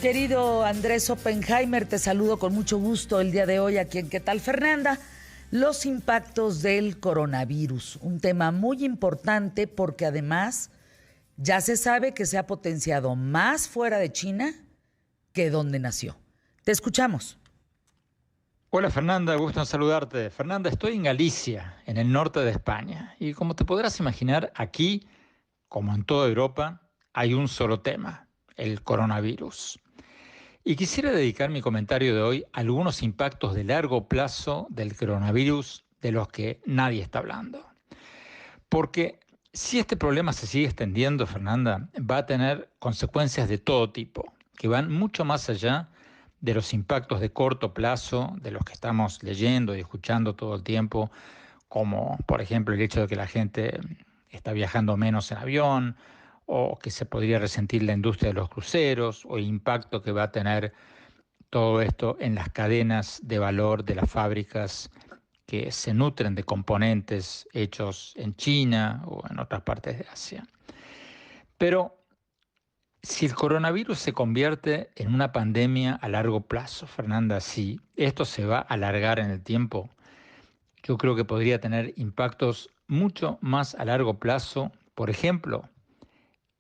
Querido Andrés Oppenheimer, te saludo con mucho gusto el día de hoy aquí en ¿Qué tal, Fernanda? Los impactos del coronavirus, un tema muy importante porque además ya se sabe que se ha potenciado más fuera de China que donde nació. Te escuchamos. Hola Fernanda, gusto en saludarte. Fernanda, estoy en Galicia, en el norte de España, y como te podrás imaginar, aquí, como en toda Europa, hay un solo tema, el coronavirus. Y quisiera dedicar mi comentario de hoy a algunos impactos de largo plazo del coronavirus de los que nadie está hablando. Porque si este problema se sigue extendiendo, Fernanda, va a tener consecuencias de todo tipo, que van mucho más allá de los impactos de corto plazo, de los que estamos leyendo y escuchando todo el tiempo, como por ejemplo el hecho de que la gente está viajando menos en avión, o que se podría resentir la industria de los cruceros, o el impacto que va a tener todo esto en las cadenas de valor de las fábricas que se nutren de componentes hechos en China o en otras partes de Asia. Pero si el coronavirus se convierte en una pandemia a largo plazo, Fernanda, si esto se va a alargar en el tiempo, yo creo que podría tener impactos mucho más a largo plazo, por ejemplo,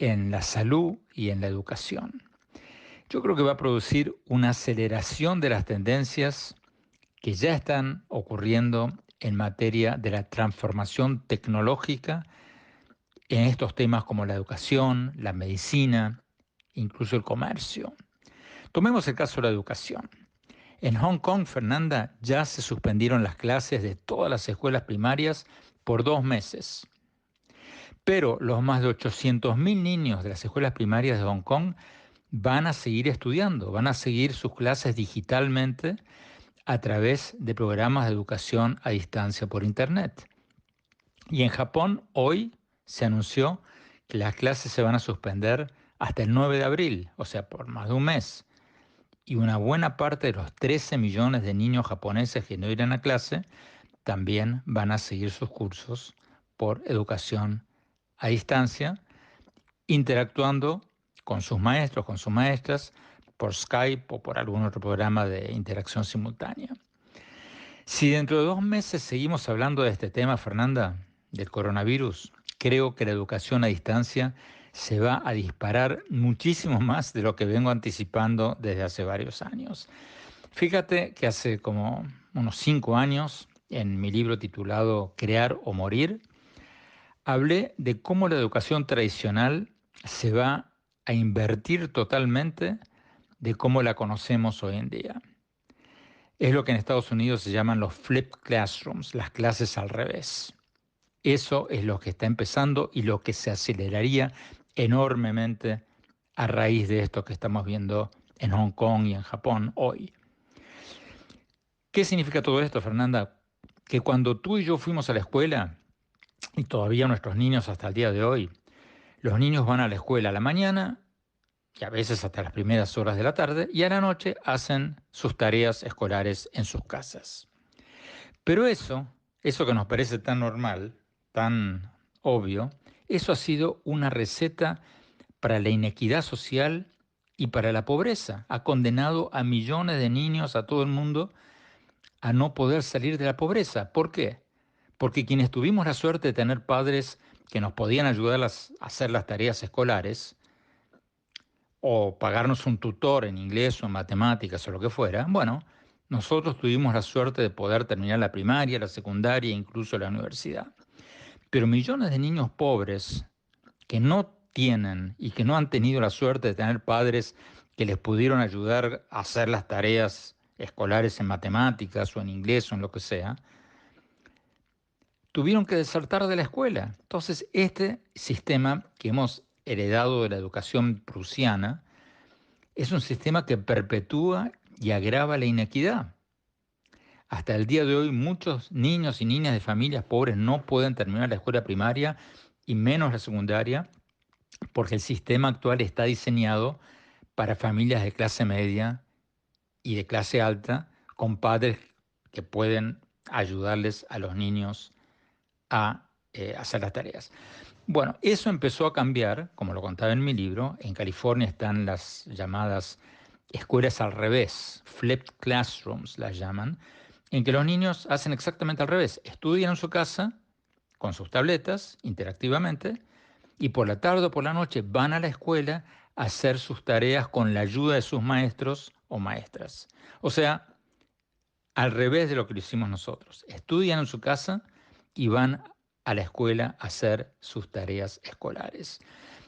en la salud y en la educación. Yo creo que va a producir una aceleración de las tendencias que ya están ocurriendo en materia de la transformación tecnológica en estos temas como la educación, la medicina, incluso el comercio. Tomemos el caso de la educación. En Hong Kong, Fernanda, ya se suspendieron las clases de todas las escuelas primarias por 2 meses. Pero los más de 800.000 niños de las escuelas primarias de Hong Kong van a seguir estudiando, van a seguir sus clases digitalmente a través de programas de educación a distancia por Internet. Y en Japón hoy se anunció que las clases se van a suspender hasta el 9 de abril, o sea, por más de un mes. Y una buena parte de los 13 millones de niños japoneses que no irán a clase también van a seguir sus cursos por educación a distancia, interactuando con sus maestros, con sus maestras, por Skype o por algún otro programa de interacción simultánea. Si dentro de 2 meses seguimos hablando de este tema, Fernanda, del coronavirus, creo que la educación a distancia se va a disparar muchísimo más de lo que vengo anticipando desde hace varios años. Fíjate que hace como unos 5 años, en mi libro titulado Crear o Morir, hablé de cómo la educación tradicional se va a invertir totalmente de cómo la conocemos hoy en día. Es lo que en Estados Unidos se llaman los flipped classrooms, las clases al revés. Eso es lo que está empezando y lo que se aceleraría enormemente a raíz de esto que estamos viendo en Hong Kong y en Japón hoy. ¿Qué significa todo esto, Fernanda? Que cuando tú y yo fuimos a la escuela, y todavía nuestros niños hasta el día de hoy, los niños van a la escuela a la mañana y a veces hasta las primeras horas de la tarde, y a la noche hacen sus tareas escolares en sus casas. Pero eso que nos parece tan normal, tan obvio, eso ha sido una receta para la inequidad social y para la pobreza. Ha condenado a millones de niños, a todo el mundo, a no poder salir de la pobreza. ¿Por qué? Porque quienes tuvimos la suerte de tener padres que nos podían ayudar a hacer las tareas escolares, o pagarnos un tutor en inglés o en matemáticas o lo que fuera, bueno, nosotros tuvimos la suerte de poder terminar la primaria, la secundaria e incluso la universidad. Pero millones de niños pobres que no tienen y que no han tenido la suerte de tener padres que les pudieron ayudar a hacer las tareas escolares en matemáticas o en inglés o en lo que sea, tuvieron que desertar de la escuela. Entonces, este sistema que hemos heredado de la educación prusiana es un sistema que perpetúa y agrava la inequidad. Hasta el día de hoy muchos niños y niñas de familias pobres no pueden terminar la escuela primaria y menos la secundaria porque el sistema actual está diseñado para familias de clase media y de clase alta con padres que pueden ayudarles a los niños a hacer las tareas. Bueno, eso empezó a cambiar, como lo contaba en mi libro. En California están las llamadas escuelas al revés, flipped classrooms las llaman, en que los niños hacen exactamente al revés. Estudian en su casa con sus tabletas interactivamente y por la tarde o por la noche van a la escuela a hacer sus tareas con la ayuda de sus maestros o maestras. O sea, al revés de lo que lo hicimos nosotros. Estudian en su casa y van a la escuela a hacer sus tareas escolares.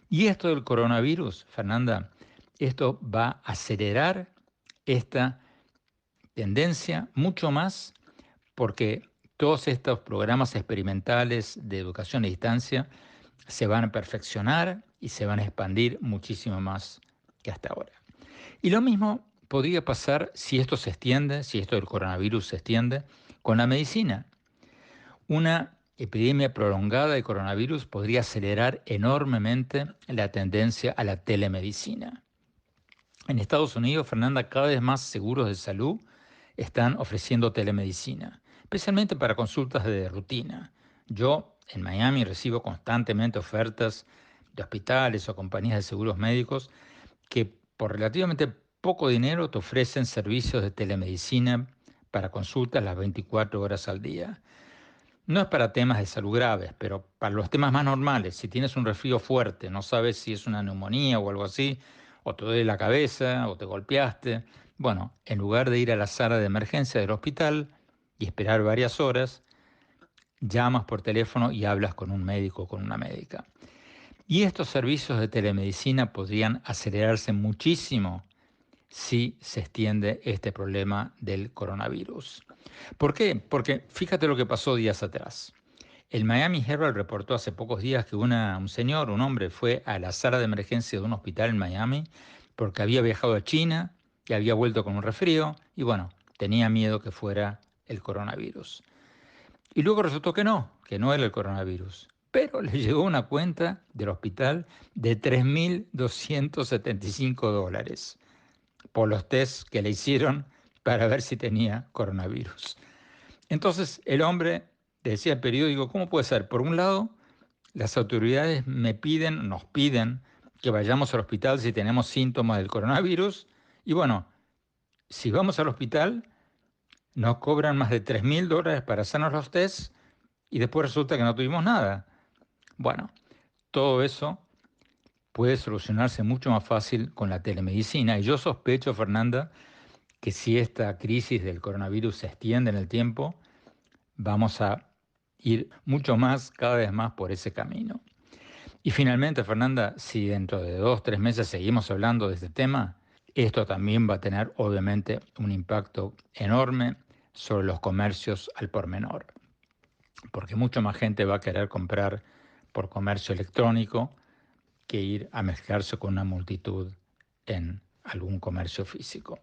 Y esto del coronavirus, Fernanda, esto va a acelerar esta tendencia mucho más porque todos estos programas experimentales de educación a distancia se van a perfeccionar y se van a expandir muchísimo más que hasta ahora. Y lo mismo podría pasar si esto se extiende, si esto del coronavirus se extiende, con la medicina. Una epidemia prolongada de coronavirus podría acelerar enormemente la tendencia a la telemedicina. En Estados Unidos, Fernanda, cada vez más seguros de salud están ofreciendo telemedicina, especialmente para consultas de rutina. Yo en Miami recibo constantemente ofertas de hospitales o compañías de seguros médicos que por relativamente poco dinero te ofrecen servicios de telemedicina para consultas las 24 horas al día. No es para temas de salud graves, pero para los temas más normales, si tienes un resfrío fuerte, no sabes si es una neumonía o algo así, o te duele la cabeza, o te golpeaste, bueno, en lugar de ir a la sala de emergencia del hospital y esperar varias horas, llamas por teléfono y hablas con un médico o con una médica. Y estos servicios de telemedicina podrían acelerarse muchísimo si se extiende este problema del coronavirus. ¿Por qué? Porque fíjate lo que pasó días atrás. El Miami Herald reportó hace pocos días que un hombre, fue a la sala de emergencia de un hospital en Miami porque había viajado a China y había vuelto con un resfrío y bueno, tenía miedo que fuera el coronavirus. Y luego resultó que no era el coronavirus. Pero le llegó una cuenta del hospital de $3.275 por los tests que le hicieron para ver si tenía coronavirus. Entonces el hombre decía al periódico, ¿cómo puede ser? Por un lado, las autoridades nos piden que vayamos al hospital si tenemos síntomas del coronavirus y bueno, si vamos al hospital nos cobran más de $3.000 para hacernos los tests y después resulta que no tuvimos nada. Bueno, todo eso puede solucionarse mucho más fácil con la telemedicina y yo sospecho, Fernanda, que si esta crisis del coronavirus se extiende en el tiempo, vamos a ir mucho más, cada vez más por ese camino. Y finalmente, Fernanda, si dentro de 2 o 3 meses seguimos hablando de este tema, esto también va a tener obviamente un impacto enorme sobre los comercios al por menor, porque mucha más gente va a querer comprar por comercio electrónico que ir a mezclarse con una multitud en algún comercio físico.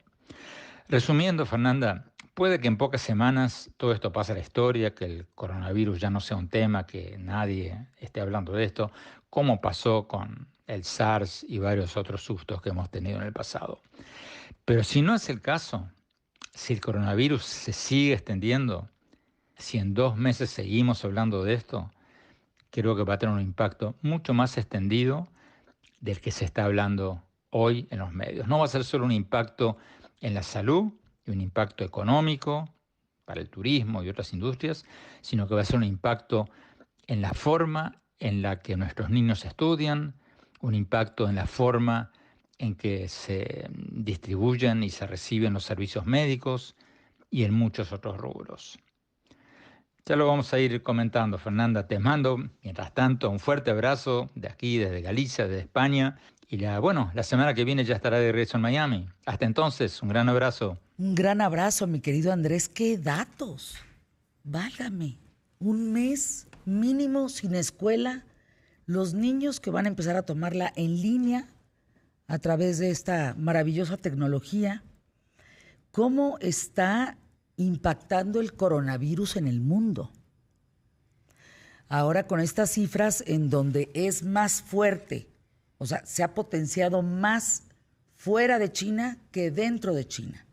Resumiendo, Fernanda, puede que en pocas semanas todo esto pase a la historia, que el coronavirus ya no sea un tema, que nadie esté hablando de esto, como pasó con el SARS y varios otros sustos que hemos tenido en el pasado. Pero si no es el caso, si el coronavirus se sigue extendiendo, si en 2 meses seguimos hablando de esto, creo que va a tener un impacto mucho más extendido del que se está hablando hoy en los medios. No va a ser solo un impacto en la salud y un impacto económico para el turismo y otras industrias, sino que va a ser un impacto en la forma en la que nuestros niños estudian, un impacto en la forma en que se distribuyen y se reciben los servicios médicos y en muchos otros rubros. Ya lo vamos a ir comentando, Fernanda. Te mando, mientras tanto, un fuerte abrazo de aquí, desde Galicia, desde España. Y la semana que viene ya estará de regreso en Miami. Hasta entonces, un gran abrazo. Un gran abrazo, mi querido Andrés. ¡Qué datos! Válgame. 1 mes mínimo sin escuela. Los niños que van a empezar a tomarla en línea a través de esta maravillosa tecnología. ¿Cómo está impactando el coronavirus en el mundo? Ahora con estas cifras en donde es más fuerte, o sea, se ha potenciado más fuera de China que dentro de China.